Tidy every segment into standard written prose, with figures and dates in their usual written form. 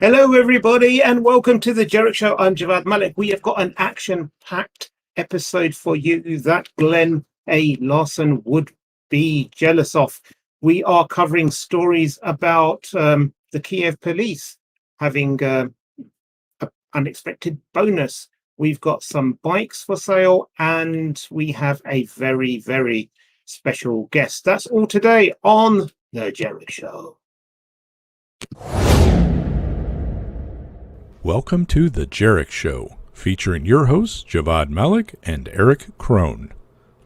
Hello, everybody, and welcome to the Jerich Show. I'm Javvad Malik. We have got an action-packed episode for you that Glenn A. Larson would be jealous of. We are covering stories about the Kyiv police having an unexpected bonus. We've got some bikes for sale, and we have a very, very special guest. That's all today on the Jerich Show. Welcome to the Jerich Show, featuring your hosts, Javvad Malik and Erich Krohn.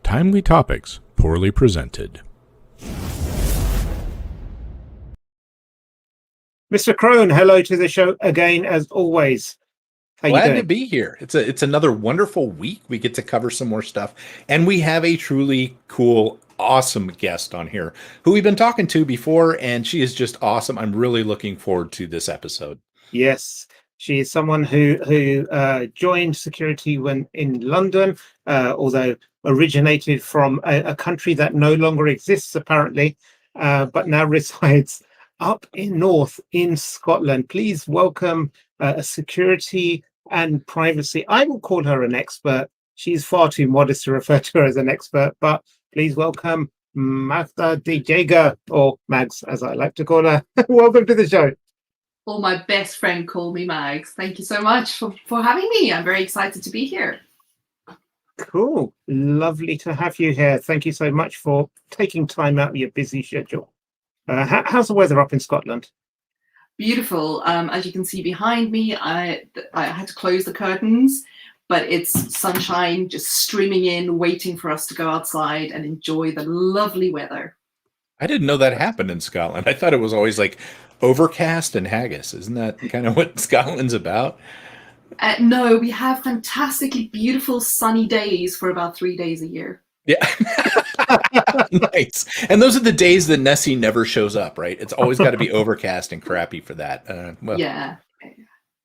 Timely topics, poorly presented. Mr. Krohn, hello to the show again, as always. Glad to be here. It's another wonderful week. We get to cover some more stuff, and we have a truly cool, awesome guest on here who we've been talking to before, and she is just awesome. I'm really looking forward to this episode. Yes. She is someone who joined security when in London, although originated from a country that no longer exists, apparently, but now resides up in north in Scotland. Please welcome a security and privacy. I will call her an expert. She's far too modest to refer to her as an expert, but please welcome Magda de Jager, or Mags, as I like to call her. Welcome to the show. Or my best friend called me Mags. Thank you so much for having me. I'm very excited to be here. Cool. Lovely to have you here. Thank you so much for taking time out of your busy schedule. How's the weather up in Scotland? Beautiful. As you can see behind me, I had to close the curtains, but it's sunshine just streaming in, waiting for us to go outside and enjoy the lovely weather. I didn't know that happened in Scotland. I thought it was always like overcast and haggis. Isn't that kind of what Scotland's about? No, we have fantastically beautiful sunny days for about 3 days a year. Yeah. Nice. And those are the days that Nessie never shows up, right? It's always got to be overcast and crappy for that. Yeah.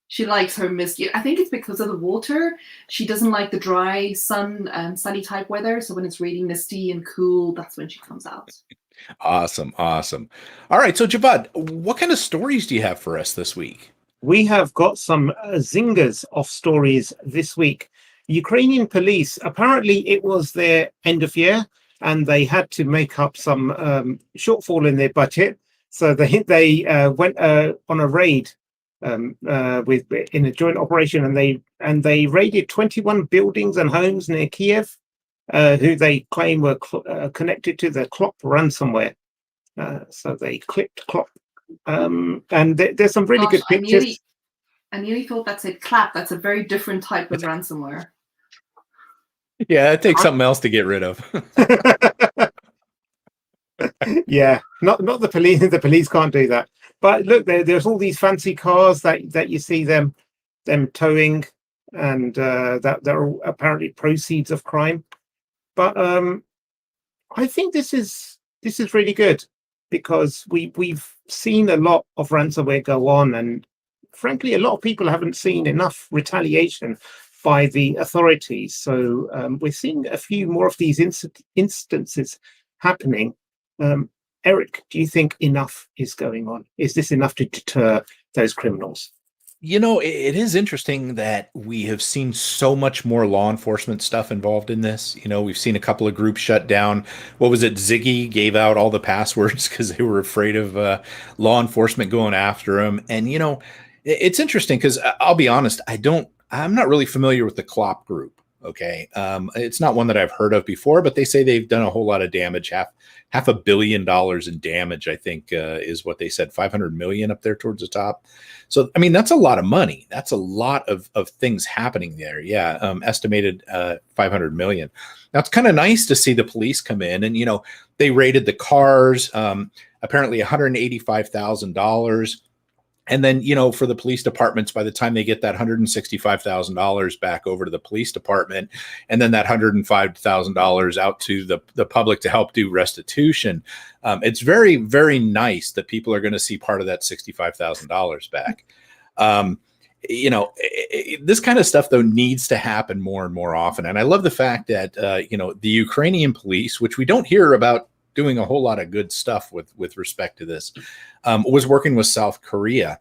She likes her misty. I think it's because of the water. She doesn't like the dry sunny type weather. So when it's really misty and cool, that's when she comes out. Awesome. All right. So Javvad, what kind of stories do you have for us this week? We have got some zingers of stories this week. Ukrainian police, apparently it was their end of year and they had to make up some shortfall in their budget. So they went on a raid in a joint operation, and they raided 21 buildings and homes near Kyiv, who they claim were connected to the Clop ransomware. So they clipped Clop. And there's some really good pictures. I nearly thought that said Clap. That's a very different type of ransomware. Yeah, it takes something else to get rid of. Yeah, not the police. The police can't do that. But look, there's all these fancy cars that you see them towing, and that they're all apparently proceeds of crime. But I think this is really good, because we've seen a lot of ransomware go on, and frankly, a lot of people haven't seen enough retaliation by the authorities. So we're seeing a few more of these instances happening. Erich, do you think enough is going on? Is this enough to deter those criminals? You know, it is interesting that we have seen so much more law enforcement stuff involved in this. You know, we've seen a couple of groups shut down. What was it? Ziggy gave out all the passwords because they were afraid of law enforcement going after them. And, you know, it's interesting because I'll be honest, I'm not really familiar with the Clop group. Okay. It's not one that I've heard of before, but they say they've done a whole lot of damage. Half $500 million in damage, I think, is what they said. 500 million up there towards the top. So, I mean, that's a lot of money. That's a lot of things happening there. Yeah. Estimated 500 million. Now, it's kind of nice to see the police come in and, you know, they raided the cars, apparently $185,000. And then, you know, for the police departments, by the time they get that $165,000 back over to the police department, and then that $105,000 out to the public to help do restitution, it's very, very nice that people are going to see part of that $65,000 back. You know, this kind of stuff, though, needs to happen more and more often. And I love the fact that, you know, the Ukrainian police, which we don't hear about doing a whole lot of good stuff with respect to this, was working with South Korea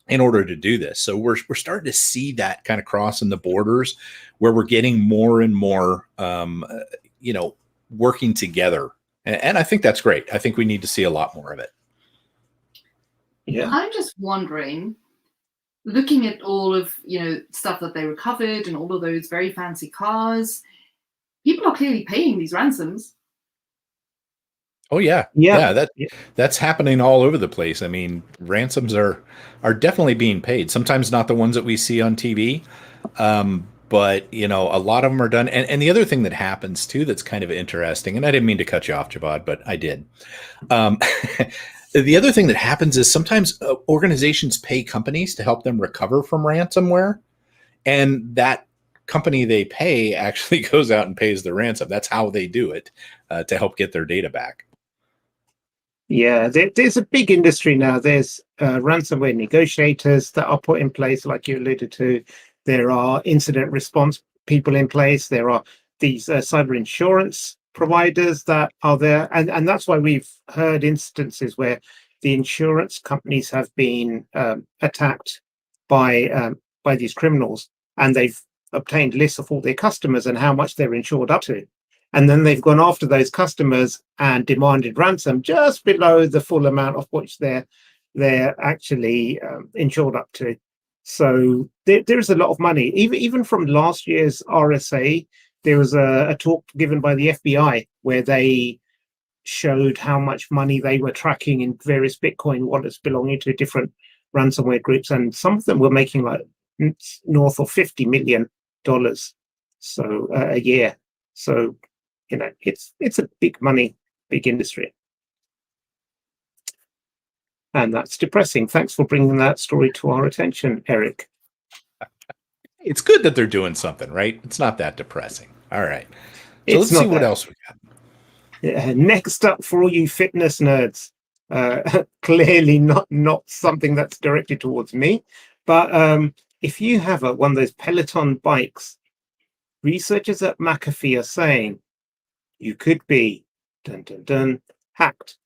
in order to do this. So we're starting to see that kind of crossing the borders where we're getting more and more, working together. And I think that's great. I think we need to see a lot more of it. Yeah. I'm just wondering, looking at all of, stuff that they recovered and all of those very fancy cars, people are clearly paying these ransoms. Oh yeah. That's happening all over the place. I mean, ransoms are definitely being paid. Sometimes not the ones that we see on TV, but a lot of them are done. And the other thing that happens too that's kind of interesting, and I didn't mean to cut you off, Javvad, but I did. The other thing that happens is sometimes organizations pay companies to help them recover from ransomware, and that company they pay actually goes out and pays the ransom. That's how they do it to help get their data back. Yeah, there's a big industry now. There's ransomware negotiators that are put in place, like you alluded to. There are incident response people in place. There are these cyber insurance providers that are there. And that's why we've heard instances where the insurance companies have been attacked by these criminals, and they've obtained lists of all their customers and how much they're insured up to. And then they've gone after those customers and demanded ransom just below the full amount of which they're actually insured up to. So there's a lot of money. Even from last year's RSA, there was a talk given by the FBI where they showed how much money they were tracking in various Bitcoin wallets belonging to different ransomware groups, and some of them were making like north of $50 million so a year. So it's a big money, big industry. And that's depressing. Thanks for bringing that story to our attention, Erich. It's good that they're doing something, right? It's not that depressing. All right. So let's see what else we got. Next up, for all you fitness nerds, clearly not something that's directed towards me, but if you have one of those Peloton bikes, researchers at McAfee are saying you could be hacked.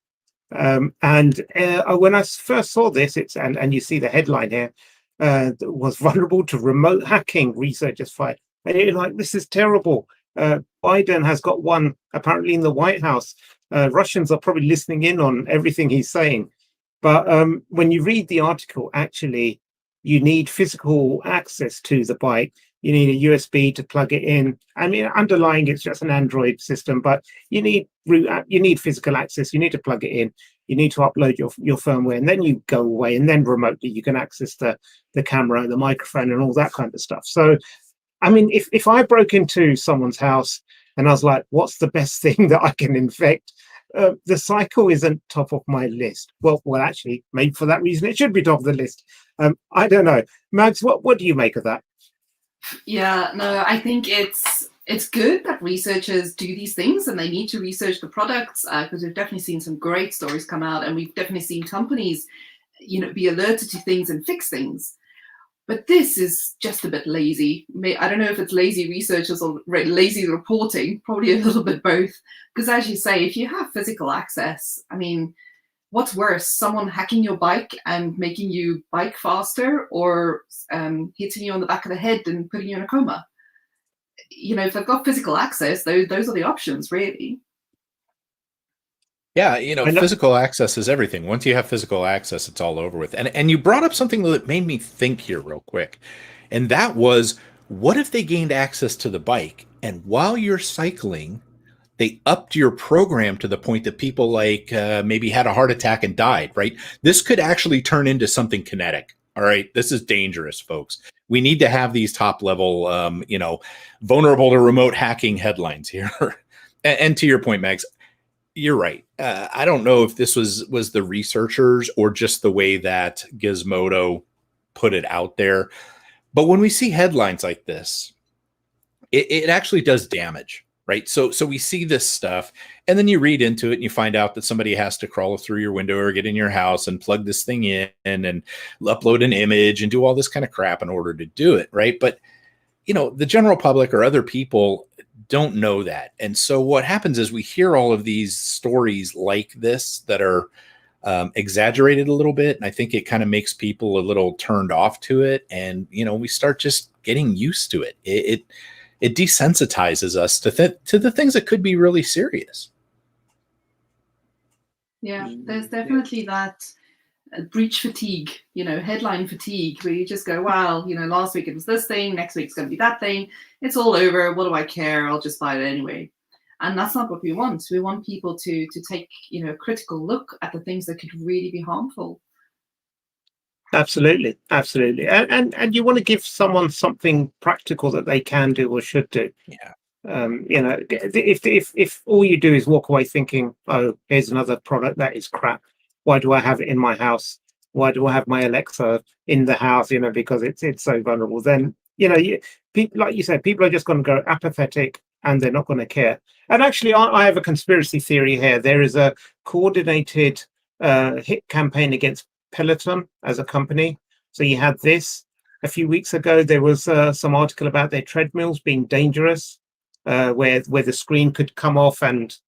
And when I first saw this, and you see the headline here, was vulnerable to remote hacking, researchers find. And you're like, this is terrible. Biden has got one apparently in the White House. Russians are probably listening in on everything he's saying. But when you read the article, actually, you need physical access to the bike. You need a USB to plug it in. I mean, underlying it's just an Android system, but you need physical access. You need to plug it in. You need to upload your firmware, and then you go away, and then remotely you can access the camera, the microphone, and all that kind of stuff. So, I mean, if I broke into someone's house and I was like, what's the best thing that I can infect? The cycle isn't top of my list. Well, actually, maybe for that reason, it should be top of the list. I don't know. Mags, what do you make of that? Yeah, no, I think it's good that researchers do these things, and they need to research the products, because we've definitely seen some great stories come out, and we've definitely seen companies, be alerted to things and fix things. But this is just a bit lazy. I don't know if it's lazy researchers or lazy reporting, probably a little bit both. Because as you say, if you have physical access, I mean, what's worse, someone hacking your bike and making you bike faster, or hitting you on the back of the head and putting you in a coma? If they've got physical access, those are the options, really. Yeah, physical access is everything. Once you have physical access, it's all over with. And you brought up something that made me think here real quick. And that was, what if they gained access to the bike, and while you're cycling, they upped your program to the point that people maybe had a heart attack and died, right? This could actually turn into something kinetic. All right. This is dangerous, folks. We need to have these top level, vulnerable to remote hacking headlines here. And to your point, Max, you're right. I don't know if this was the researchers or just the way that Gizmodo put it out there. But when we see headlines like this, it actually does damage. Right. So we see this stuff, and then you read into it and you find out that somebody has to crawl through your window or get in your house and plug this thing in and upload an image and do all this kind of crap in order to do it. Right. But, the general public or other people don't know that. And so what happens is we hear all of these stories like this that are exaggerated a little bit. And I think it kind of makes people a little turned off to it. And, we start just getting used to it. It desensitizes us to the things that could be really serious. Yeah, there's definitely that breach fatigue, headline fatigue, where you just go, wow, last week it was this thing, next week's going to be that thing. It's all over. What do I care? I'll just buy it anyway. And that's not what we want. We want people to take, a critical look at the things that could really be harmful. Absolutely. And you want to give someone something practical that they can do or should do. Yeah. If all you do is walk away thinking, oh, here's another product that is crap. Why do I have it in my house? Why do I have my Alexa in the house? Because it's so vulnerable. Then people, like you said, people are just going to go apathetic and they're not going to care. And actually, I have a conspiracy theory here. There is a coordinated hit campaign against Peloton as a company. So you had this a few weeks ago. There was some article about their treadmills being dangerous, where the screen could come off and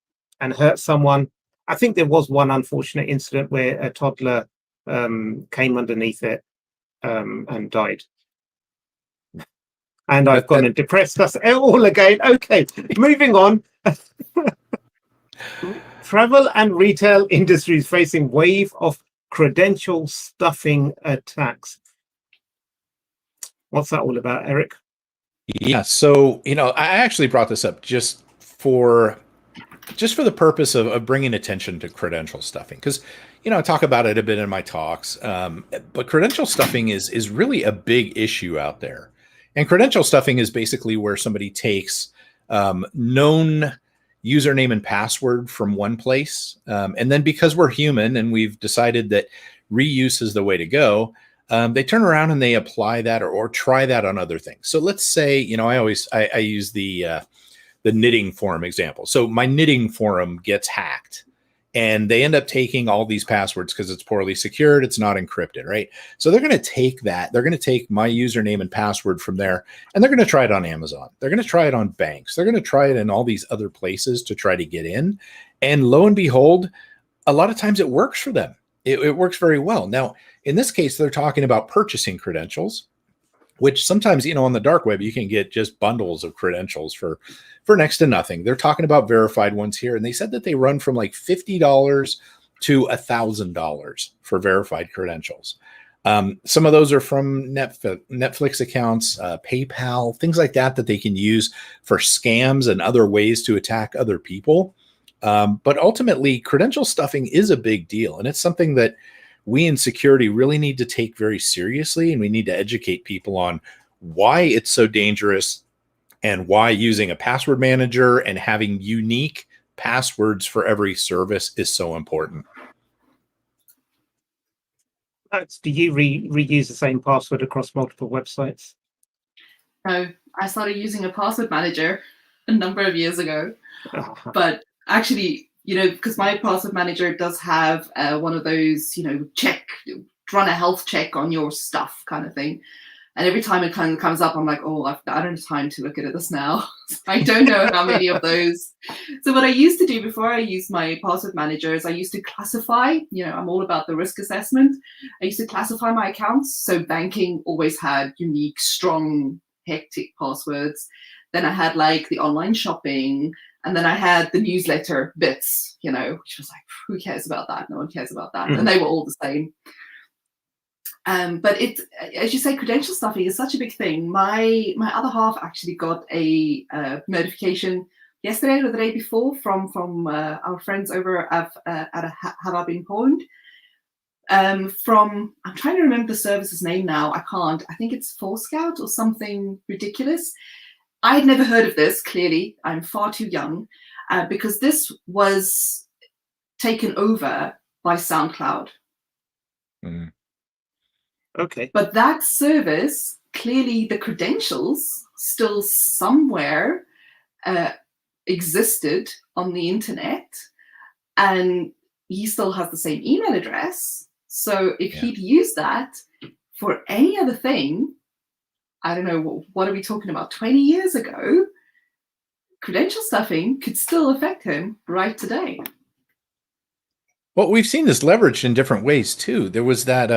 hurt someone. I think there was one unfortunate incident where a toddler came underneath it and died. And I've gone and depressed us all again. Okay, moving on. Travel and retail industries facing wave of credential stuffing attacks. What's that all about, Eric? Yeah, so I actually brought this up just for the purpose of bringing attention to credential stuffing, because I talk about it a bit in my talks, but credential stuffing is really a big issue out there. And credential stuffing is basically where somebody takes known username and password from one place, and then because we're human and we've decided that reuse is the way to go, they turn around and they apply that or try that on other things. So let's say, I use the knitting forum example. So my knitting forum gets hacked and they end up taking all these passwords because it's poorly secured. It's not encrypted, right? So they're going to take that. They're going to take my username and password from there, and they're going to try it on Amazon. They're going to try it on banks. They're going to try it in all these other places to try to get in. And lo and behold, a lot of times it works for them. It works very well. Now, in this case, they're talking about purchasing credentials, which sometimes, on the dark web, you can get just bundles of credentials for next to nothing. They're talking about verified ones here. And they said that they run from like $50 to $1,000 for verified credentials. Some of those are from Netflix accounts, PayPal, things like that they can use for scams and other ways to attack other people. But ultimately, credential stuffing is a big deal. And it's something that we in security really need to take very seriously. And we need to educate people on why it's so dangerous and why using a password manager and having unique passwords for every service is so important. Do you reuse the same password across multiple websites? No, I started using a password manager a number of years ago. But actually, because my password manager does have one of those, run a health check on your stuff kind of thing. And every time it kind of comes up, I'm like, oh, I don't have time to look at this now. I don't know how many of those. So what I used to do before I used my password manager is I used to classify, I'm all about the risk assessment. I used to classify my accounts. So banking always had unique, strong, hectic passwords. Then I had like the online shopping. And then I had the newsletter bits, which was like, who cares about that? No one cares about that. Mm-hmm. And they were all the same. But it, as you say, credential stuffing is such a big thing. My other half actually got a notification yesterday or the day before from our friends over at Have I Been Pawned? I'm trying to remember the service's name now. I can't. I think it's Forescout or something ridiculous. I had never heard of this. Clearly, I'm far too young, because this was taken over by SoundCloud. Mm. Okay. But that service, clearly the credentials still somewhere existed on the internet, and he still has the same email address. So if he'd used that for any other thing, I don't know, what are we talking about? 20 years ago, credential stuffing could still affect him right today. Well, we've seen this leveraged in different ways too. There was that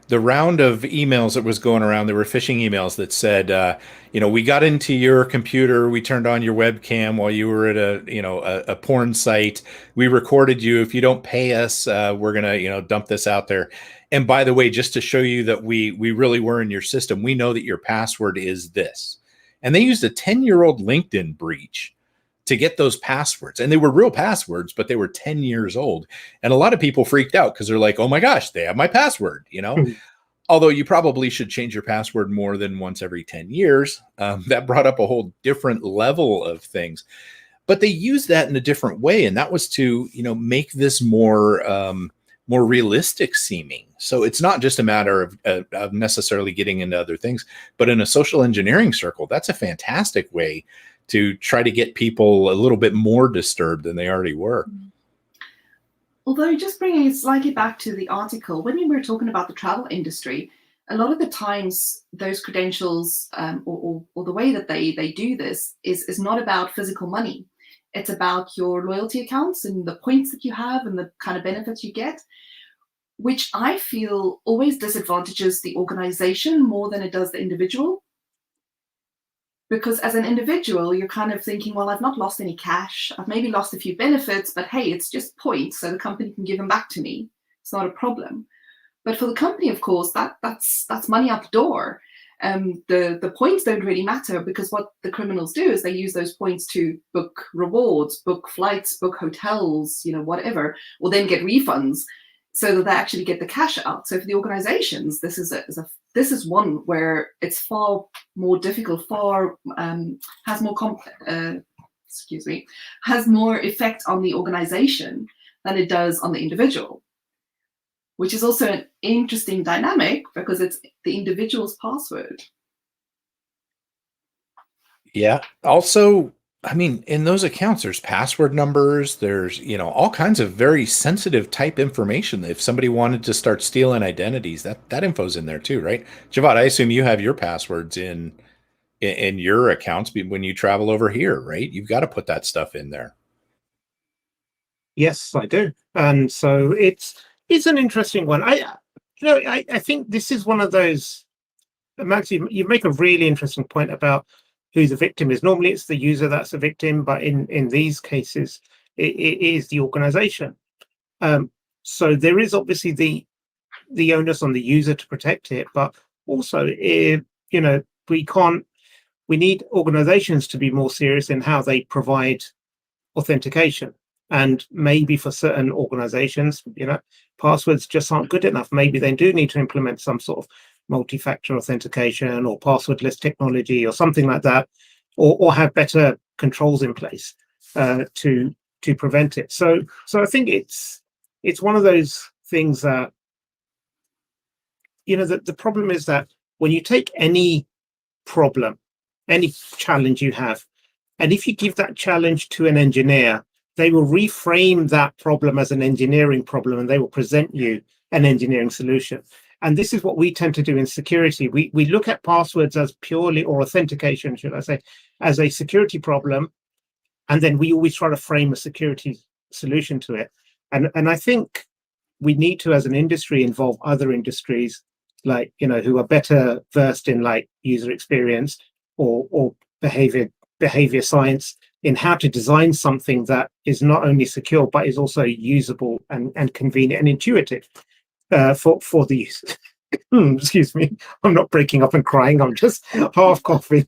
the round of emails that was going around. There were phishing emails that said, we got into your computer, we turned on your webcam while you were at a porn site. We recorded you. If you don't pay us, we're gonna dump this out there. And by the way, just to show you that we really were in your system, we know that your password is this. And they used a 10-year-old LinkedIn breach to get those passwords. And they were real passwords, but they were 10 years old. And a lot of people freaked out because they're like, oh my gosh, they have my password, Although you probably should change your password more than once every 10 years. That brought up a whole different level of things. But they used that in a different way. And that was to, make this more realistic seeming. So it's not just a matter of necessarily getting into other things, but in a social engineering circle, that's a fantastic way to try to get people a little bit more disturbed than they already were. Although, just bringing it slightly back to the article, when we were talking about the travel industry, a lot of the times those credentials or the way that they do this is not about physical money. It's about your loyalty accounts and the points that you have and the kind of benefits you get, which I feel always disadvantages the organization more than it does the individual. Because as an individual, you're kind of thinking, well, I've not lost any cash. I've maybe lost a few benefits, but hey, it's just points, so the company can give them back to me. It's not a problem. But for the company, of course, that's money out the door. The points don't really matter, because what the criminals do is they use those points to book rewards, book flights, book hotels, whatever, or then get refunds so that they actually get the cash out. So for the organizations, this is one where it's far more difficult, has more effect on the organization than it does on the individual, which is also an interesting dynamic because it's the individual's password. Yeah. Also, in those accounts, there's password numbers, there's, all kinds of very sensitive type information. If somebody wanted to start stealing identities, that info's in there too, right? Javvad, I assume you have your passwords in your accounts when you travel over here, right? You've got to put that stuff in there. Yes, I do. And so it's an interesting one. I think this is one of those, Max, you make a really interesting point about who the victim is. Normally it's the user that's a victim, but in these cases, it is the organization. So there is obviously the onus on the user to protect it, but also, we need organizations to be more serious in how they provide authentication. And maybe for certain organizations, passwords just aren't good enough. Maybe they do need to implement some sort of multi-factor authentication or passwordless technology or something like that, or have better controls in place to prevent it. So I think it's one of those things that, the problem is that when you take any problem, any challenge you have, and if you give that challenge to an engineer, they will reframe that problem as an engineering problem, and they will present you an engineering solution. And this is what we tend to do in security. We look at passwords as purely, or authentication, should I say, as a security problem, and then we always try to frame a security solution to it. And I think we need to, as an industry, involve other industries, like, who are better versed in like user experience or behavior science, in how to design something that is not only secure but is also usable and convenient and intuitive for the use. Excuse me, I'm not breaking up and crying, I'm just half coughing.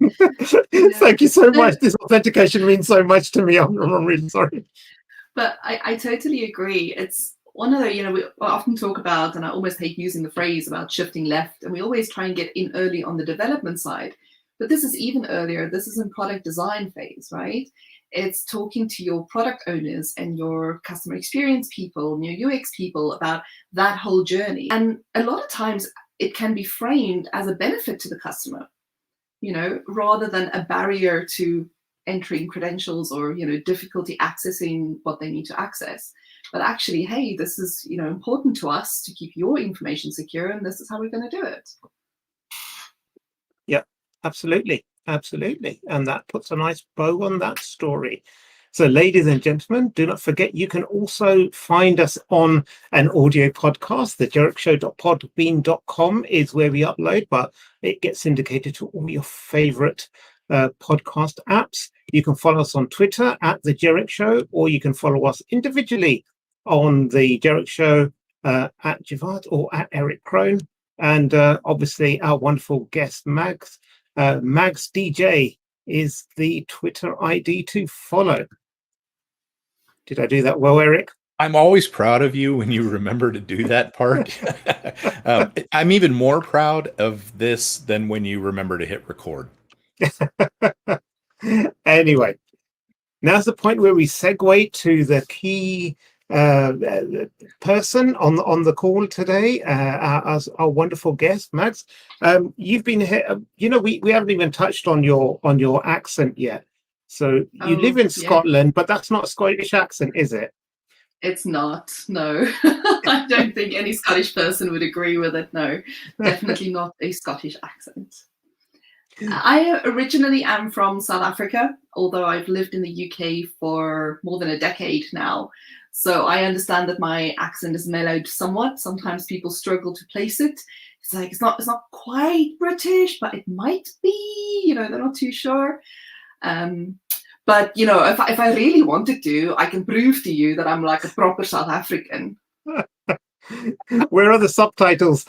Thank you so much. This authentication means so much to me. I'm really sorry. But I totally agree. It's one of the, we often talk about, and I almost hate using the phrase about shifting left, and we always try and get in early on the development side. But this is even earlier. This is in product design phase, right? It's talking to your product owners and your customer experience people, your UX people about that whole journey. And a lot of times it can be framed as a benefit to the customer, rather than a barrier to entering credentials or, difficulty accessing what they need to access. But actually, hey, this is, important to us to keep your information secure, and this is how we're going to do it. Yeah, absolutely. And that puts a nice bow on that story. So, ladies and gentlemen, do not forget you can also find us on an audio podcast. The jerichshow.podbean.com is where we upload, but it gets syndicated to all your favorite podcast apps. You can follow us on Twitter at The Jerich Show, or you can follow us individually on The Jerich Show at Javvad or at Erich Crone. And obviously our wonderful guest, Mags DJ, is the Twitter ID to follow. Did I do that well, Eric? I'm always proud of you when you remember to do that part. I'm even more proud of this than when you remember to hit record. Anyway, now's the point where we segue to the key person on the call today, as our wonderful guest, Mags. You've been here. We haven't even touched on your accent yet. So you live in Scotland, but that's not a Scottish accent, is it? It's not. No, I don't think any Scottish person would agree with it. No, definitely not a Scottish accent. I originally am from South Africa, although I've lived in the UK for more than a decade now. So I understand that my accent is mellowed somewhat. Sometimes people struggle to place it. It's like it's not quite British, but it might be. They're not too sure. But if I really wanted to, I can prove to you that I'm like a proper South African. Where are the subtitles?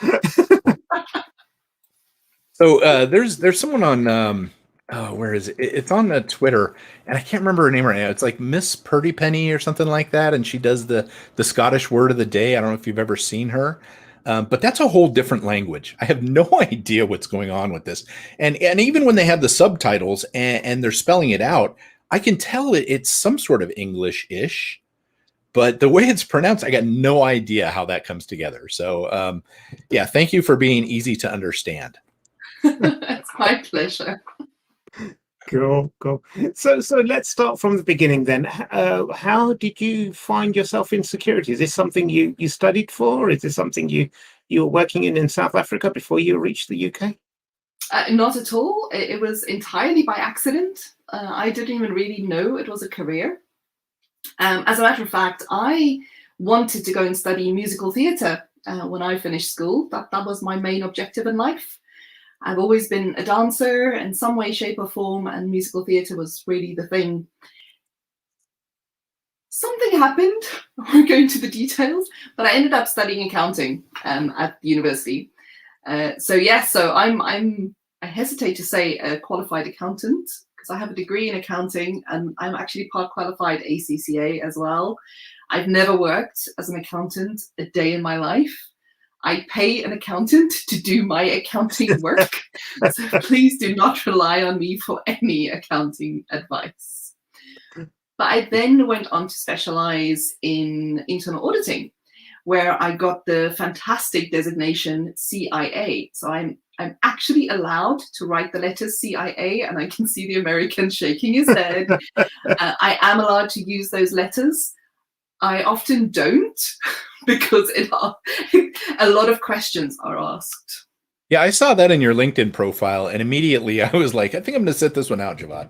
So there's someone on where is it? It's on Twitter, and I can't remember her name right now. It's like Miss PunnyPennie or something like that, and she does the Scottish word of the day. I don't know if you've ever seen her. But that's a whole different language. I have no idea what's going on with this. And even when they have the subtitles and they're spelling it out, I can tell it's some sort of English-ish. But the way it's pronounced, I got no idea how that comes together. So, thank you for being easy to understand. It's my pleasure. Cool. So let's start from the beginning then. How did you find yourself in security? Is this something you studied for? Is this something you were working in South Africa before you reached the UK? Not at all. It was entirely by accident. I didn't even really know it was a career. As a matter of fact, I wanted to go and study musical theatre when I finished school. That was my main objective in life. I've always been a dancer in some way, shape or form, and musical theatre was really the thing. Something happened, I won't go into the details, but I ended up studying accounting at the university. So I'm I hesitate to say a qualified accountant because I have a degree in accounting and I'm actually part qualified ACCA as well. I've never worked as an accountant a day in my life. I pay an accountant to do my accounting work, so please do not rely on me for any accounting advice. But I then went on to specialize in internal auditing, where I got the fantastic designation CIA. So I'm actually allowed to write the letters CIA, and I can see the American shaking his head. I am allowed to use those letters. I often don't because a lot of questions are asked. Yeah, I saw that in your LinkedIn profile, and immediately I was like, I think I'm going to sit this one out, Javvad.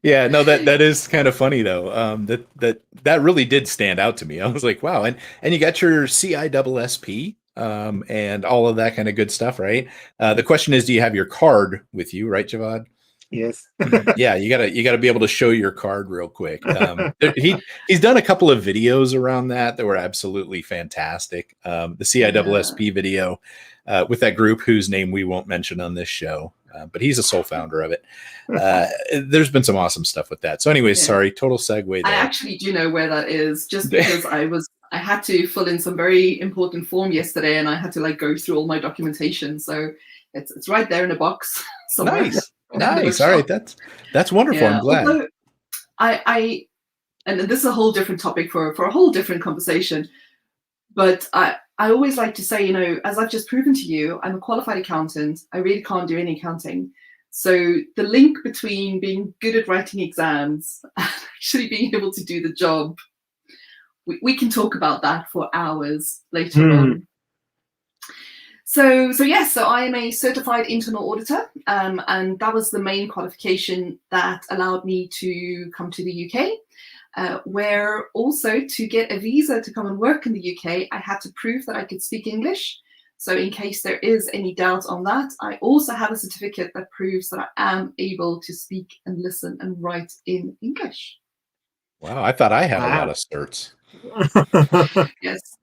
Yeah, no, that is kind of funny though. That really did stand out to me. I was like, wow, and you got your CISSP and all of that kind of good stuff, right? The question is, do you have your card with you, right, Javvad? Yes. Yeah, you gotta be able to show your card real quick. He's done a couple of videos around that were absolutely fantastic. The CISSP video with that group whose name we won't mention on this show, but he's a sole founder of it. There's been some awesome stuff with that. So anyways, sorry, total segue there. I actually do know where that is, just because I had to fill in some very important form yesterday and I had to go through all my documentation. So it's right there in a box somewhere. Nice. All right. That's wonderful. Yeah. I'm glad. Although I and this is a whole different topic for a whole different conversation. But I always like to say, as I've just proven to you, I'm a qualified accountant. I really can't do any accounting. So the link between being good at writing exams and actually being able to do the job, we can talk about that for hours later on. So I am a certified internal auditor, and that was the main qualification that allowed me to come to the UK, where also to get a visa to come and work in the UK, I had to prove that I could speak English. So in case there is any doubt on that, I also have a certificate that proves that I am able to speak and listen and write in English. Wow, I thought I had a lot Wow. of certs. Yes.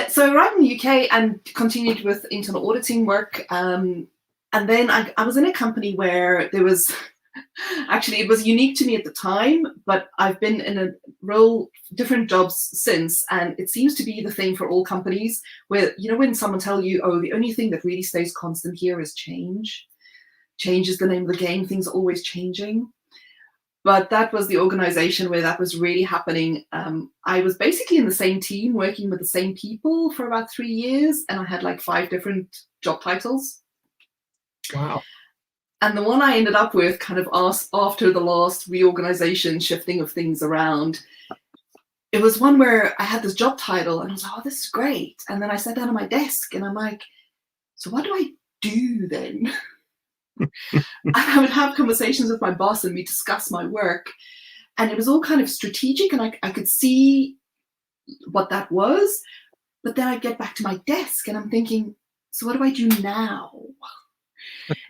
So I arrived in the UK and continued with internal auditing work. And then I was in a company where there was, actually, it was unique to me at the time, but I've been in a role, different jobs since, and it seems to be the thing for all companies where, you know, when someone tell you, oh, the only thing that really stays constant here is change. Change is the name of the game. Things are always changing. But that was the organization where that was really happening. I was basically in the same team, working with the same people for about 3 years, and I had like 5 different job titles. Wow. And the one I ended up with kind of after the last reorganization, shifting of things around, it was one where I had this job title and I was like, oh, this is great. And then I sat down at my desk and I'm like, so what do I do then? I would have conversations with my boss and we discuss my work, and it was all kind of strategic, and I could see what that was. But then I'd get back to my desk and I'm thinking, so what do I do now?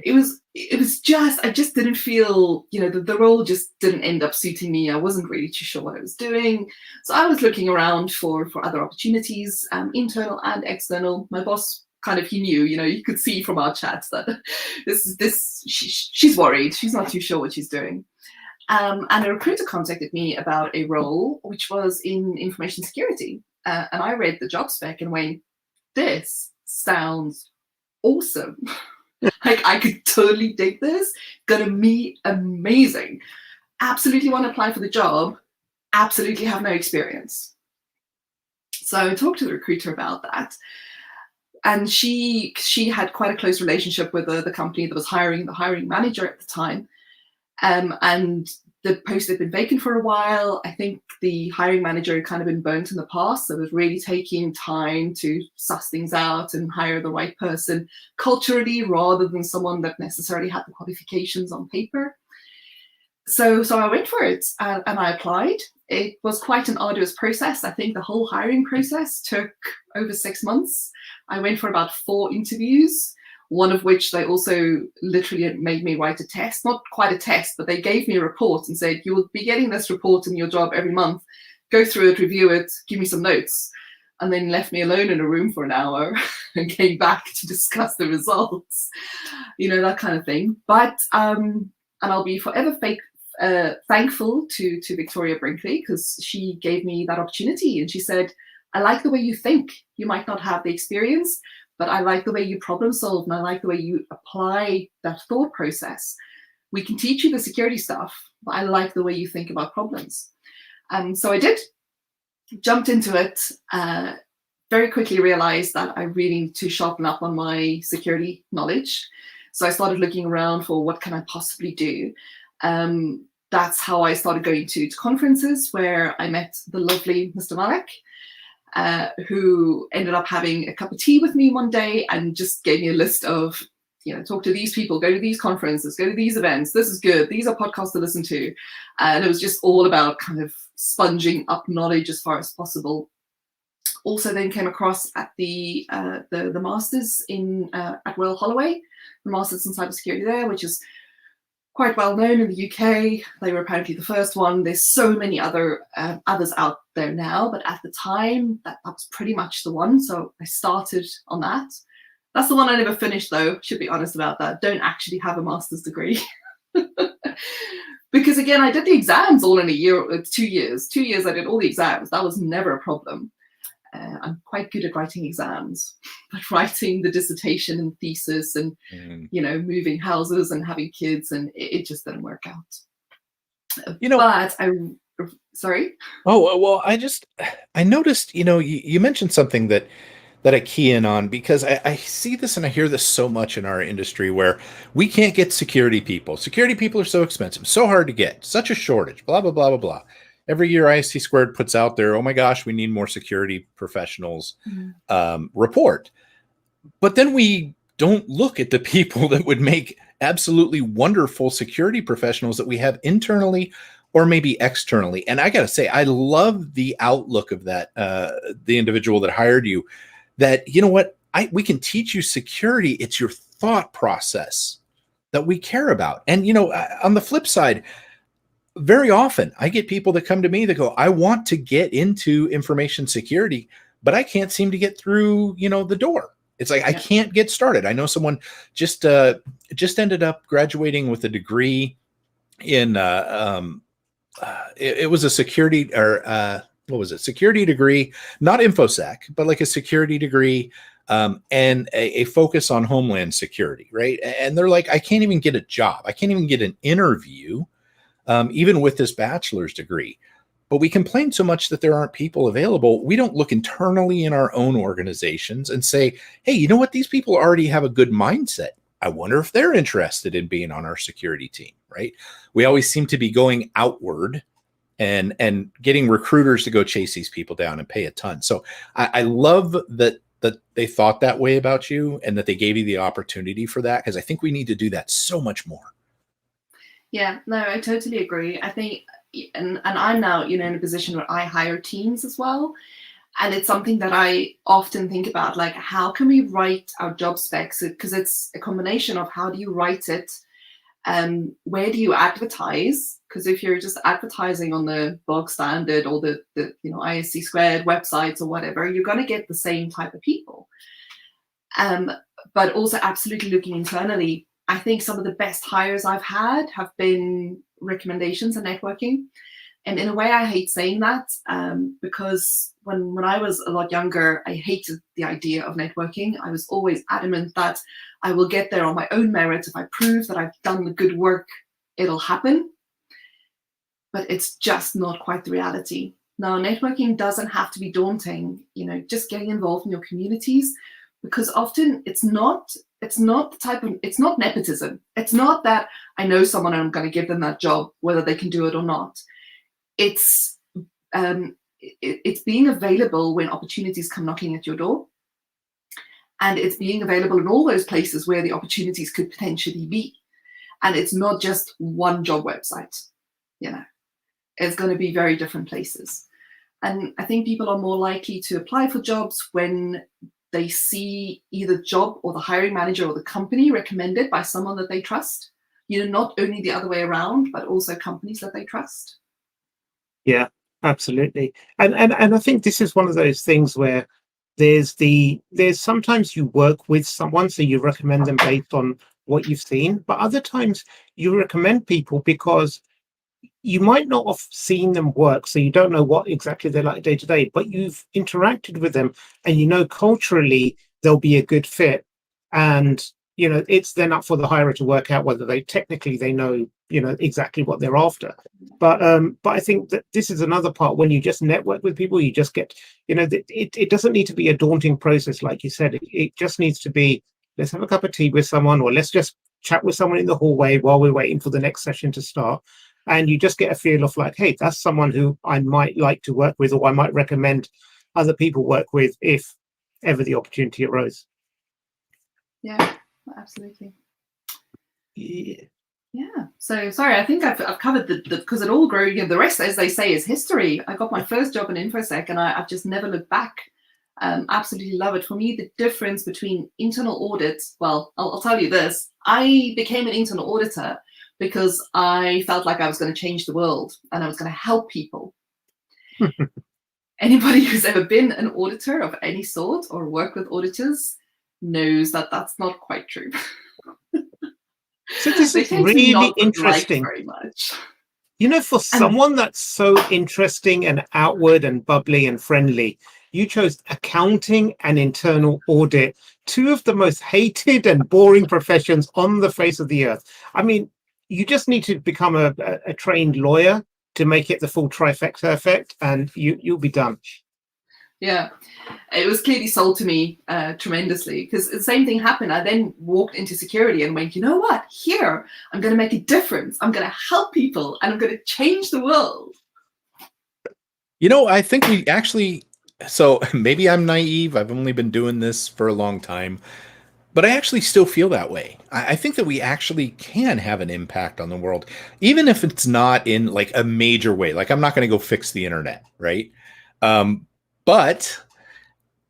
It was just, I just didn't feel, you know, the role just didn't end up suiting me. I wasn't really too sure what I was doing. So I was looking around for other opportunities, internal and external. My boss kind of, he knew, you know, you could see from our chats that she's worried. She's not too sure what she's doing. And a recruiter contacted me about a role which was in information security. And I read the job spec and went, this sounds awesome. Like, I could totally dig this. Gonna be amazing. Absolutely want to apply for the job. Absolutely have no experience. So I talked to the recruiter about that. And she had quite a close relationship with the company that was hiring, the hiring manager at the time. And the post had been vacant for a while. I think the hiring manager had kind of been burnt in the past. So it was really taking time to suss things out and hire the right person culturally, rather than someone that necessarily had the qualifications on paper. So I went for it and I applied. It was quite an arduous process. I think the whole hiring process took over 6 months. I went for about 4 interviews, one of which they also literally made me write a test. Not quite a test, but they gave me a report and said, you will be getting this report in your job every month. Go through it, review it, give me some notes. And then left me alone in a room for an hour and came back to discuss the results. You know, that kind of thing. But, and I'll be forever thankful to Victoria Brinkley, because she gave me that opportunity. And she said, I like the way you think. You might not have the experience, but I like the way you problem solve, and I like the way you apply that thought process. We can teach you the security stuff, but I like the way you think about problems. So I did, jumped into it, very quickly realized that I really need to sharpen up on my security knowledge. So I started looking around for what can I possibly do. That's how I started going to conferences, where I met the lovely Mr. Malik, who ended up having a cup of tea with me one day and just gave me a list of, you know, talk to these people, go to these conferences, go to these events. This is good. These are podcasts to listen to. And it was just all about kind of sponging up knowledge as far as possible. Also then came across at the masters at Royal Holloway, the masters in cybersecurity there, which is quite well known in the UK. They were apparently the first one. There's so many others out there now, but at the time that was pretty much the one. So I started on that. That's the one I never finished, though. Should be honest about that. Don't actually have a master's degree. Because again, I did the exams all in a year, 2 years. 2 years I did all the exams. That was never a problem. I'm quite good at writing exams, but writing the dissertation and thesis and, you know, moving houses and having kids, and it just didn't work out. You know, but sorry. Oh, well, I noticed, you know, you mentioned something that I key in on, because I see this and I hear this so much in our industry, where we can't get security people. Security people are so expensive, so hard to get, such a shortage, blah, blah, blah, blah, blah. Every year ISC Squared puts out there, oh my gosh, we need more security professionals report. But then we don't look at the people that would make absolutely wonderful security professionals that we have internally or maybe externally. And I got to say, I love the outlook of that, the individual that hired you, that, you know what, we can teach you security. It's your thought process that we care about. And, you know, on the flip side, very often I get people that come to me that go, I want to get into information security, but I can't seem to get through, you know, the door. It's like, I can't get started. I know someone just ended up graduating with a degree in, it was a security or what was it? Security degree, not infosec, but like a security degree, and a focus on homeland security. Right. And they're like, I can't even get a job. I can't even get an interview, even with this bachelor's degree. But we complain so much that there aren't people available. We don't look internally in our own organizations and say, hey, you know what? These people already have a good mindset. I wonder if they're interested in being on our security team, right? We always seem to be going outward and getting recruiters to go chase these people down and pay a ton. So I love that they thought that way about you and that they gave you the opportunity for that, because I think we need to do that so much more. Yeah, no, I totally agree. I think, and I'm now, you know, in a position where I hire teams as well. And it's something that I often think about, like, how can we write our job specs? Because it's a combination of how do you write it? Where do you advertise? Because if you're just advertising on the bog standard or the you know, ISC squared websites or whatever, you're going to get the same type of people. But also absolutely looking internally. I think some of the best hires I've had have been recommendations and networking. And in a way, I hate saying that because when I was a lot younger, I hated the idea of networking. I was always adamant that I will get there on my own merit. If I prove that I've done the good work, it'll happen. But it's just not quite the reality. Now, networking doesn't have to be daunting, you know, just getting involved in your communities, because often it's not nepotism. It's not that I know someone and I'm going to give them that job, whether they can do it or not. It's being available when opportunities come knocking at your door. And it's being available in all those places where the opportunities could potentially be. And it's not just one job website, you know, it's going to be very different places. And I think people are more likely to apply for jobs when they see either job or the hiring manager or the company recommended by someone that they trust, you know, not only the other way around, but also companies that they trust. Yeah, absolutely. And I think this is one of those things where there's sometimes you work with someone, so you recommend them based on what you've seen, but other times you recommend people because you might not have seen them work, so you don't know what exactly they're like day to day, but you've interacted with them and you know culturally they'll be a good fit. And you know, it's then up for the hirer to work out whether they know, you know, exactly what they're after. But I think that this is another part. When you just network with people, you just get, you know, it doesn't need to be a daunting process, like you said. It just needs to be, let's have a cup of tea with someone, or let's just chat with someone in the hallway while we're waiting for the next session to start. And you just get a feel of like, hey, that's someone who I might like to work with, or I might recommend other people work with if ever the opportunity arose. Yeah, absolutely. Yeah. Yeah. So sorry, I think I've covered the because it all grew. You know, the rest, as they say, is history. I got my first job in infosec, and I've just never looked back. Absolutely love it. For me, the difference between internal audits. Well, I'll tell you this: I became an internal auditor because I felt like I was going to change the world and I was going to help people. Anybody who's ever been an auditor of any sort or worked with auditors knows that that's not quite true. So this is really interesting. Very much. You know, for someone that's so interesting and outward and bubbly and friendly, you chose accounting and internal audit, two of the most hated and boring professions on the face of the earth. I mean, you just need to become a trained lawyer to make it the full trifecta effect, and you'll be done. Yeah, it was clearly sold to me tremendously, because the same thing happened. I then walked into security and went, you know what? Here, I'm going to make a difference. I'm going to help people, and I'm going to change the world. You know, I think we actually So maybe I'm naive. I've only been doing this for a long time, but I actually still feel that way. I think that we actually can have an impact on the world, even if it's not in like a major way. Like I'm not going to go fix the internet, right? But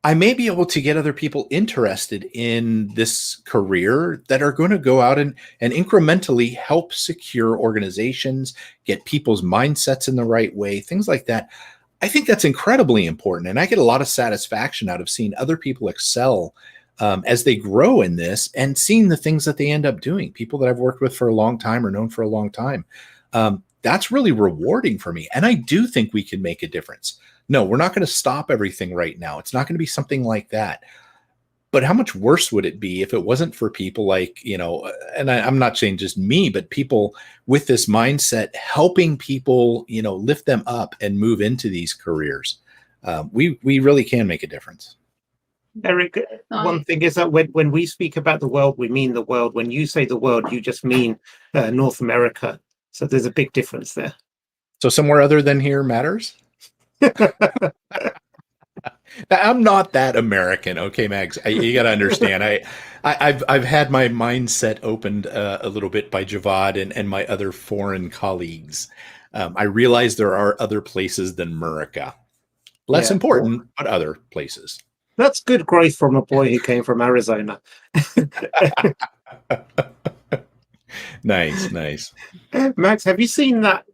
I may be able to get other people interested in this career that are going to go out and incrementally help secure organizations, get people's mindsets in the right way, things like that. I think that's incredibly important. And I get a lot of satisfaction out of seeing other people excel as they grow in this and seeing the things that they end up doing. People that I've worked with for a long time or known for a long time. That's really rewarding for me. And I do think we can make a difference. No, we're not going to stop everything right now. It's not going to be something like that. But how much worse would it be if it wasn't for people like, and I'm not saying just me, but people with this mindset, helping people, lift them up and move into these careers. We really can make a difference. Eric, one thing is that when we speak about the world, we mean the world. When you say the world, you just mean North America. So there's a big difference there. So somewhere other than here matters? I'm not that American, okay, Mags. You got to understand. I've had my mindset opened a little bit by Javvad and my other foreign colleagues. I realize there are other places than America, less important, but other places. That's good growth from a boy who came from Arizona. Nice. Max, have you seen that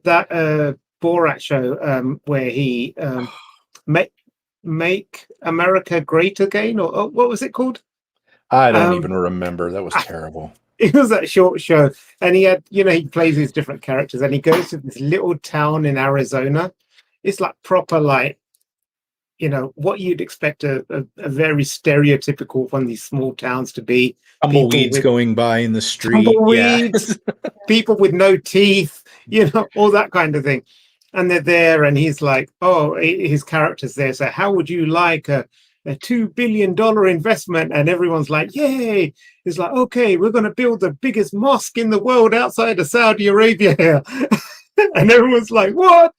Borat show where he make America great again, or what was it called? I don't even remember. That was terrible. It was that short show, and he had, he plays these different characters, and he goes to this little town in Arizona. It's like proper, like, what you'd expect a very stereotypical one of these small towns to be. Tumbleweeds going by in the street. Tumbleweeds, people with no teeth, all that kind of thing. And they're there, and he's like, oh, his character's there. So how would you like a $2 billion investment? And everyone's like, yay. He's like, okay, we're going to build the biggest mosque in the world outside of Saudi Arabia here. And everyone's like, what?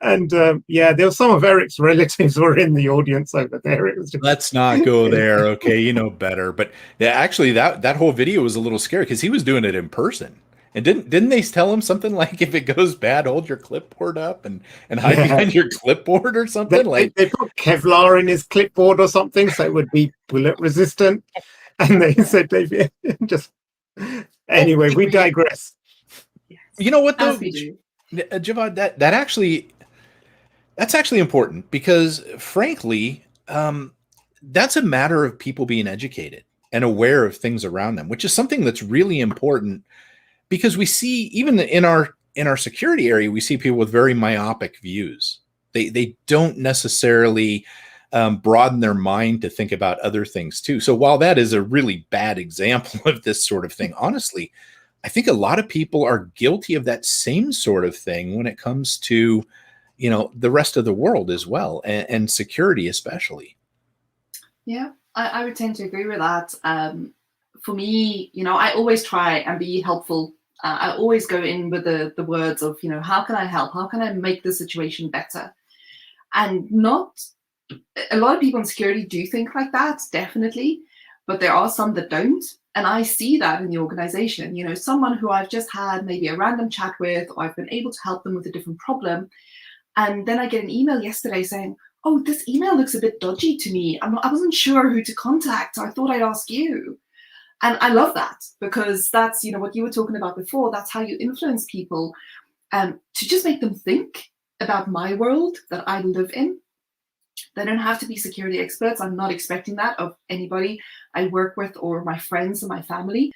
And there was some of Eric's relatives were in the audience over there. It was just... Let's not go there. Okay, you know better. But actually, that whole video was a little scary because he was doing it in person. And didn't they tell him something like, if it goes bad, hold your clipboard up and hide behind your clipboard or something? They put Kevlar in his clipboard or something so it would be bullet resistant. And they said anyway, we digress. You know what though, Javvad, that's actually important because frankly, that's a matter of people being educated and aware of things around them, which is something that's really important. Because we see, even in our security area, we see people with very myopic views. They don't necessarily broaden their mind to think about other things too. So while that is a really bad example of this sort of thing, honestly, I think a lot of people are guilty of that same sort of thing when it comes to, the rest of the world as well, and security especially. Yeah, I would tend to agree with that. For me, I always try and be helpful. I always go in with the words of, how can I help? How can I make the situation better? And not a lot of people in security do think like that, definitely, but there are some that don't. And I see that in the organization, someone who I've just had maybe a random chat with, or I've been able to help them with a different problem. And then I get an email yesterday saying, oh, this email looks a bit dodgy to me. I wasn't sure who to contact. So I thought I'd ask you. And I love that because that's, what you were talking about before. That's how you influence people to just make them think about my world that I live in. They don't have to be security experts. I'm not expecting that of anybody I work with or my friends and my family.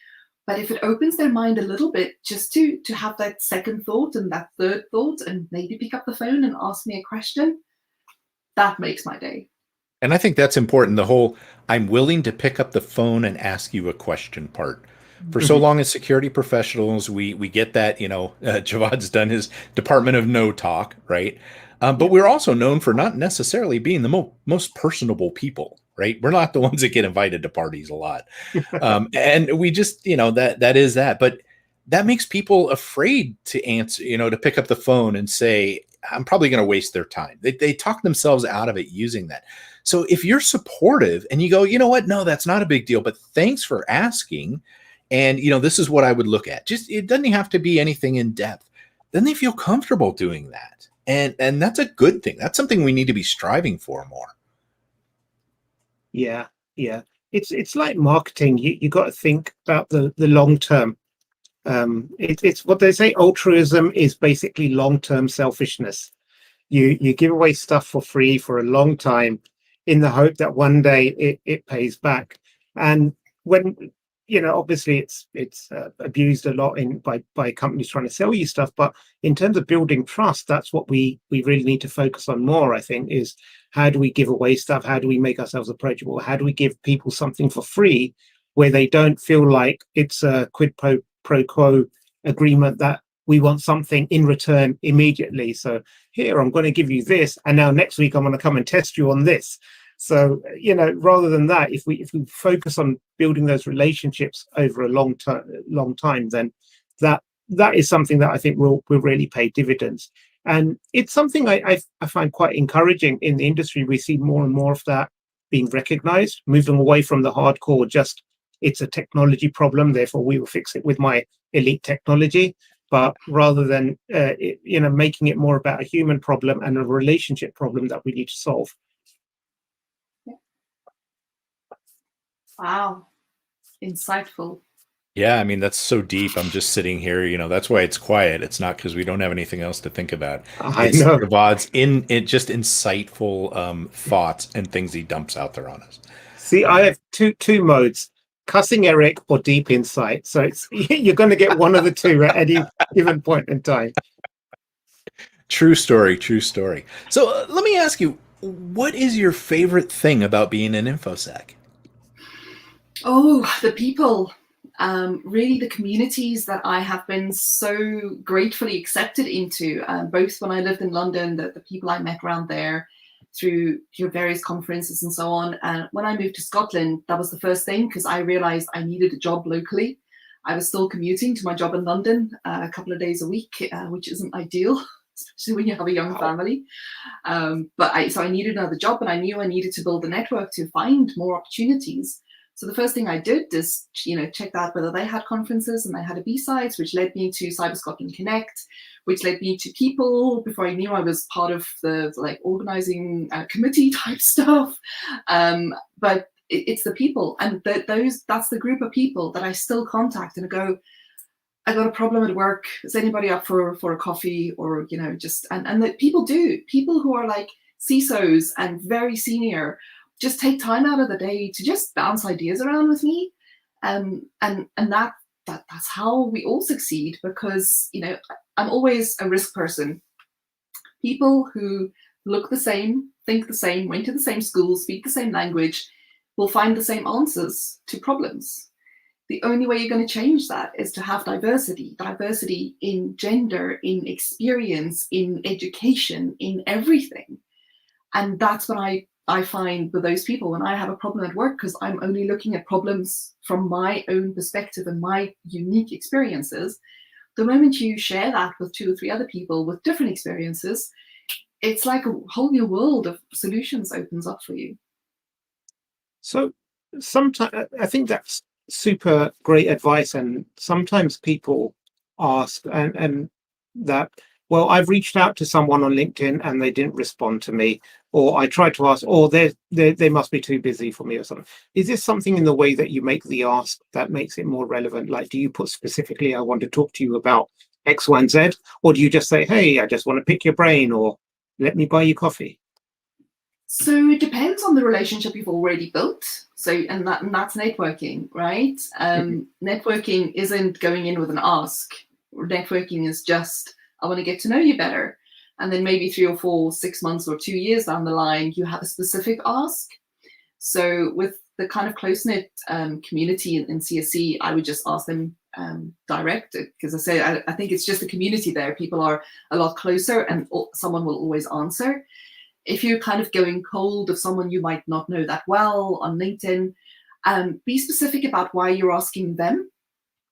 But if it opens their mind a little bit, just to have that second thought and that third thought and maybe pick up the phone and ask me a question, that makes my day. And I think that's important. The whole I'm willing to pick up the phone and ask you a question part. For so long as security professionals, we get that, Javad's done his Department of No talk, right? But we're also known for not necessarily being the most personable people, right? We're not the ones that get invited to parties a lot. And we just, that is that. But that makes people afraid to answer, to pick up the phone and say, I'm probably going to waste their time. They talk themselves out of it using that. So if you're supportive and you go, you know what, no, that's not a big deal, but thanks for asking. And, this is what I would look at. Just, it doesn't have to be anything in depth. Then they feel comfortable doing that. And that's a good thing. That's something we need to be striving for more. Yeah. It's like marketing. You got to think about the long term. It's what they say. Altruism is basically long-term selfishness. You give away stuff for free for a long time in the hope that one day it pays back. And when obviously it's abused a lot by companies trying to sell you stuff. But in terms of building trust, that's what we really need to focus on more. I think is how do we give away stuff? How do we make ourselves approachable? How do we give people something for free where they don't feel like it's a quid pro quo agreement that we want something in return immediately. So here, I'm going to give you this, and now next week I'm going to come and test you on this. So, rather than that, if we focus on building those relationships over a long time, then that is something that I think will really pay dividends. And it's something I find quite encouraging in the industry. We see more and more of that being recognized, moving away from the hardcore, just it's a technology problem, therefore we will fix it with my elite technology. But rather than, making it more about a human problem and a relationship problem that we need to solve. Wow. Insightful. Yeah, I mean, that's so deep. I'm just sitting here, that's why it's quiet. It's not because we don't have anything else to think about. I know. Javad's just insightful thoughts and things he dumps out there on us. See, I have two modes, cussing Eric or deep insight. So you're going to get one of the two at any given point in time. True story. So let me ask you, what is your favorite thing about being an infosec? Oh, the people. Really the communities that I have been so gratefully accepted into, both when I lived in London, the people I met around there through your various conferences and so on. And when I moved to Scotland, that was the first thing, because I realized I needed a job locally. I was still commuting to my job in London a couple of days a week, which isn't ideal, especially when you have a young family. So I needed another job, and I knew I needed to build a network to find more opportunities. So the first thing I did is, check out whether they had conferences, and they had a B-Sides, which led me to Cyber Scotland Connect, which led me to people. Before I knew, I was part of the organizing committee type stuff. But it's the people, and that's the group of people that I still contact and go, I got a problem at work. Is anybody up for a coffee? Or, and that people who are like CISOs and very senior, just take time out of the day to just bounce ideas around with me. And that's how we all succeed, because, I'm always a risk person. People who look the same, think the same, went to the same school, speak the same language, will find the same answers to problems. The only way you're going to change that is to have diversity in gender, in experience, in education, in everything. And that's what I find with those people when I have a problem at work, because I'm only looking at problems from my own perspective and my unique experiences. The moment you share that with 2 or 3 other people with different experiences, it's like a whole new world of solutions opens up for you. So sometimes I think that's super great advice. And sometimes people ask and that, well, I've reached out to someone on LinkedIn and they didn't respond to me, or I tried to ask, or they must be too busy for me or something. Is this something in the way that you make the ask that makes it more relevant? Like, do you put specifically, I want to talk to you about X, Y, and Z, or do you just say, hey, I just want to pick your brain, or let me buy you coffee? So it depends on the relationship you've already built. So, and that's networking, right? Networking isn't going in with an ask. Networking is just, I want to get to know you better. And then maybe 3 or 4, 6 months or 2 years down the line, you have a specific ask. So with the kind of close-knit community in CSC, I would just ask them direct, because I think it's just the community there. People are a lot closer and someone will always answer. If you're kind of going cold of someone you might not know that well on LinkedIn, be specific about why you're asking them.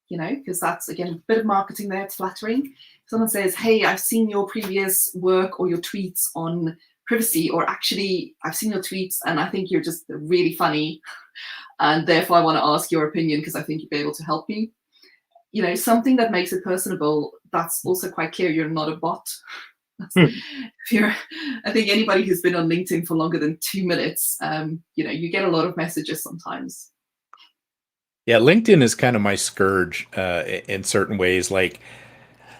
because that's, again, a bit of marketing there. It's flattering. Someone says, hey, I've seen your previous work or your tweets on privacy, or actually I've seen your tweets and I think you're just really funny, and therefore I want to ask your opinion because I think you'd be able to help me. Something that makes it personable. That's also quite clear. You're not a bot. I think anybody who's been on LinkedIn for longer than 2 minutes, you get a lot of messages sometimes. Yeah, LinkedIn is kind of my scourge in certain ways. Like,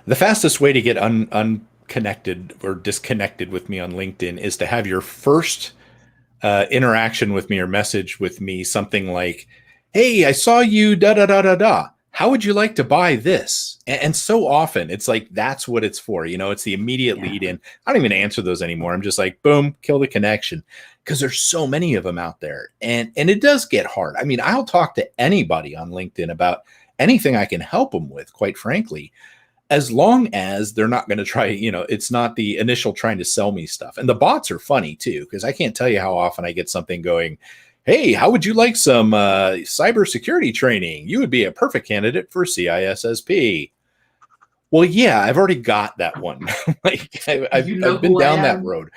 the fastest way to get unconnected or disconnected with me on LinkedIn is to have your first interaction with me or message with me something like, hey, I saw you da da da da da. How would you like to buy this? And so often it's like, that's what it's for. It's the immediate lead in. I don't even answer those anymore. I'm just like, boom, kill the connection, because there's so many of them out there. And it does get hard. I mean, I'll talk to anybody on LinkedIn about anything I can help them with, quite frankly, as long as they're not going to try, it's not the initial trying to sell me stuff. And the bots are funny too, because I can't tell you how often I get something going, hey, how would you like some cybersecurity training? You would be a perfect candidate for CISSP. Well, yeah, I've already got that one. I've been down that road.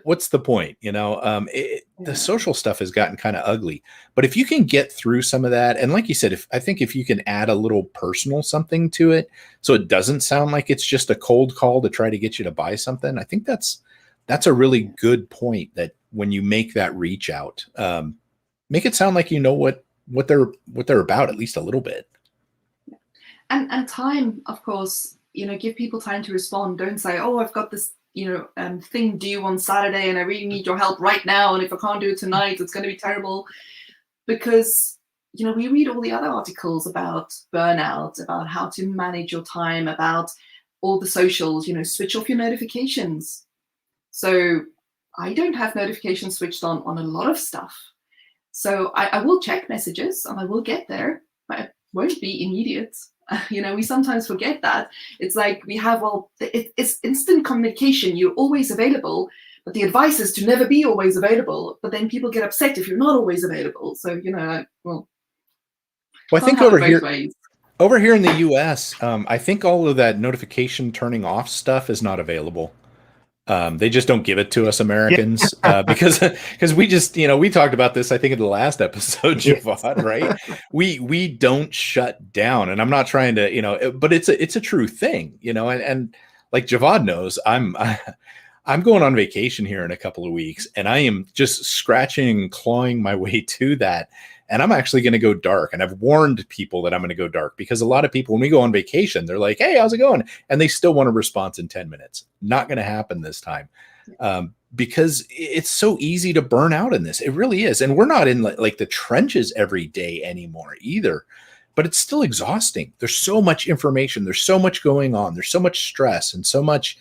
What's the point? The social stuff has gotten kind of ugly. But if you can get through some of that, and like you said, I think if you can add a little personal something to it, so it doesn't sound like it's just a cold call to try to get you to buy something, I think that's a really good point, that when you make that reach out, make it sound like what they're about, at least a little bit. And time, of course, give people time to respond. Don't say, oh, I've got this thing due on Saturday and I really need your help right now, and if I can't do it tonight, it's going to be terrible. Because we read all the other articles about burnout, about how to manage your time, about all the socials, switch off your notifications. So I don't have notifications switched on a lot of stuff. So I will check messages and I will get there, but it won't be immediate. We sometimes forget that. It's like we have, it's instant communication. You're always available, but the advice is to never be always available. But then people get upset if you're not always available. So, I think over here in the US, I think all of that notification turning off stuff is not available. They just don't give it to us Americans because we just, we talked about this, I think, in the last episode, Javvad, right? We don't shut down, and I'm not trying to, but it's a true thing, and like Javvad knows, I'm going on vacation here in a couple of weeks, and I am just scratching and clawing my way to that. And I'm actually going to go dark. And I've warned people that I'm going to go dark, because a lot of people, when we go on vacation, they're like, hey, how's it going? And they still want a response in 10 minutes. Not going to happen this time, because it's so easy to burn out in this. It really is. And we're not in like the trenches every day anymore either, but it's still exhausting. There's so much information. There's so much going on. There's so much stress and so much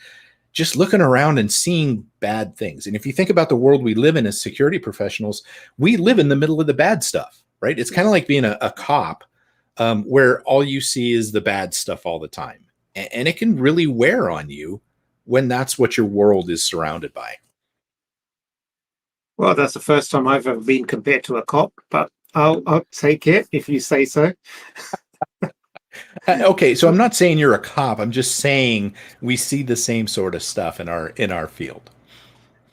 just looking around and seeing bad things. And if you think about the world we live in as security professionals, we live in the middle of the bad stuff, right? It's kind of like being a cop, where all you see is the bad stuff all the time. And it can really wear on you when that's what your world is surrounded by. Well, that's the first time I've ever been compared to a cop, but I'll take it if you say so. Okay, so I'm not saying you're a cop. I'm just saying we see the same sort of stuff in our field.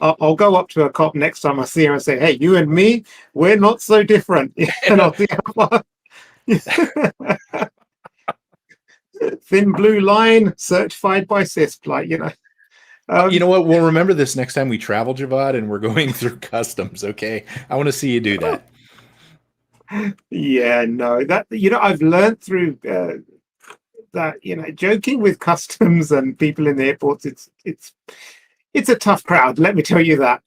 I'll go up to a cop next time I see him and say, hey, you and me, we're not so different. And I'll see how far. Thin blue line, certified by CISP, you know what? We'll remember this next time we travel, Javvad, and we're going through customs, okay? I want to see you do that. Yeah, no, that, I've learned through that, joking with customs and people in the airports, it's a tough crowd, let me tell you that.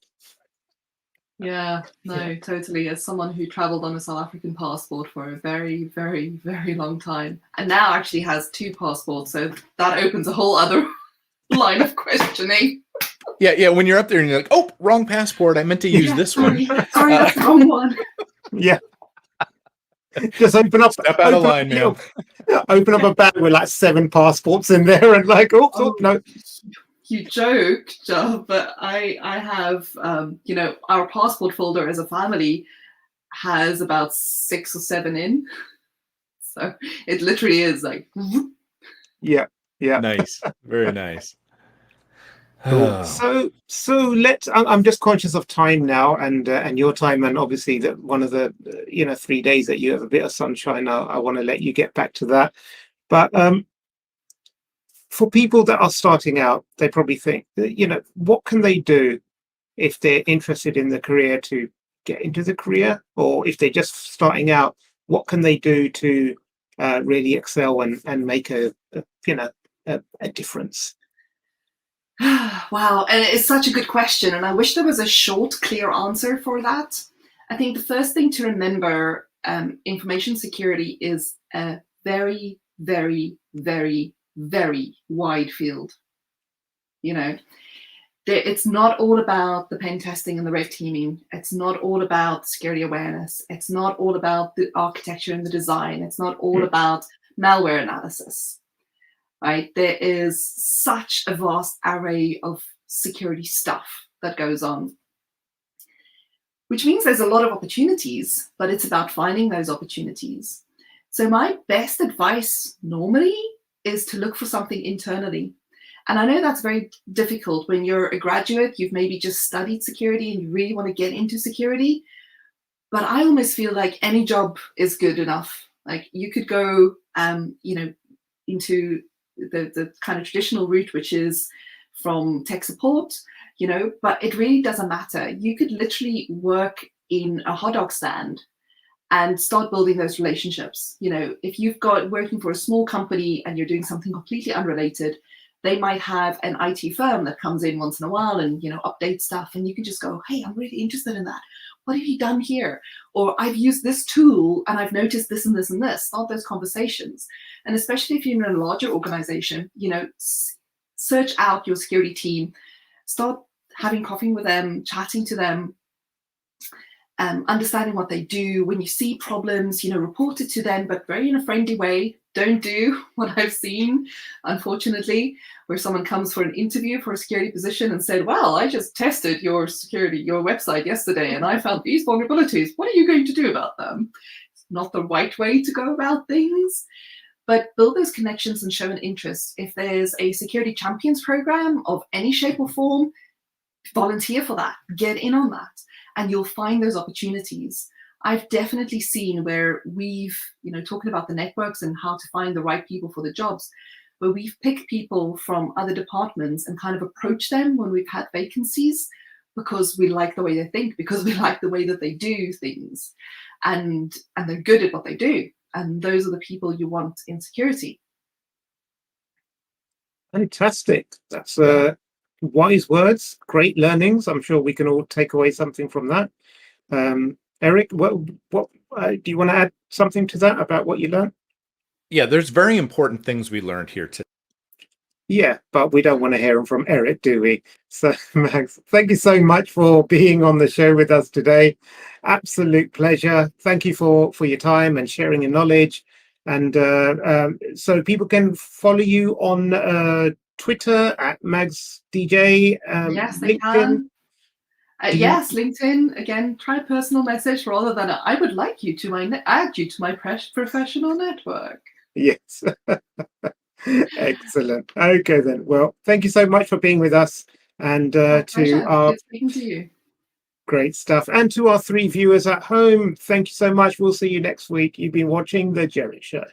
Yeah, no, totally. As someone who traveled on a South African passport for a very, very, very long time, and now actually has 2 passports, so that opens a whole other line of questioning. Yeah, when you're up there and you're like, oh, wrong passport, I meant to use this one. Sorry, that's the wrong one. Yeah. Just step out of line, man. Open up a bag with like 7 passports in there, and like, oh no. You joke, Joe, but I have, our passport folder as a family has about 6 or 7 in. So it literally is like, Yeah. Nice. Very nice. Cool. So let's. I'm just conscious of time now, and your time, and obviously that one of the 3 days that you have a bit of sunshine. I want to let you get back to that. But for people that are starting out, they probably think, what can they do if they're interested in the career to get into the career, or if they're just starting out, what can they do to really excel and make a difference? wow. And it's such a good question. And I wish there was a short, clear answer for that. I think the first thing to remember, information security is a very, very, very, very wide field. It's not all about the pen testing and the red teaming. It's not all about security awareness. It's not all about the architecture and the design. It's not all about malware analysis. Right? There is such a vast array of security stuff that goes on, which means there's a lot of opportunities, but it's about finding those opportunities. So my best advice normally is to look for something internally. And I know that's very difficult when you're a graduate, you've maybe just studied security and you really want to get into security. But I almost feel like any job is good enough. Like you could go, into the kind of traditional route, which is from tech support, but it really doesn't matter. You could literally work in a hot dog stand and start building those relationships. If you've got working for a small company and you're doing something completely unrelated, they might have an IT firm that comes in once in a while and, updates stuff. And you can just go, hey, I'm really interested in that. What have you done here? Or I've used this tool and I've noticed this and this and this. Start those conversations. And especially if you're in a larger organization, search out your security team, start having coffee with them, chatting to them, understanding what they do. When you see problems, report it to them, but very in a friendly way. Don't do what I've seen, unfortunately, where someone comes for an interview for a security position and said, well, I just tested your website yesterday, and I found these vulnerabilities. What are you going to do about them? It's not the right way to go about things, but build those connections and show an interest. If there's a security champions program of any shape or form, volunteer for that, get in on that, and you'll find those opportunities. I've definitely seen where we've, talking about the networks and how to find the right people for the jobs, where we've picked people from other departments and kind of approached them when we've had vacancies because we like the way they think, because we like the way that they do things, and they're good at what they do. And those are the people you want in security. Fantastic. That's wise words, great learnings. I'm sure we can all take away something from that. Erich, what do you want to add something to that about what you learned? Yeah, there's very important things we learned here today. Yeah, but we don't want to hear them from Erich, do we? So, Max, thank you so much for being on the show with us today. Absolute pleasure. Thank you for your time and sharing your knowledge. And so people can follow you on Twitter at MagsDJ. Yes, they LinkedIn. can. Yes, LinkedIn. Again, try a personal message rather than I would like you to add you to my professional network. Yes. Excellent. Okay, then. Well, thank you so much for being with us, and to our speaking to you. Great stuff, and to our 3 viewers at home. Thank you so much. We'll see you next week. You've been watching the Jerich Show.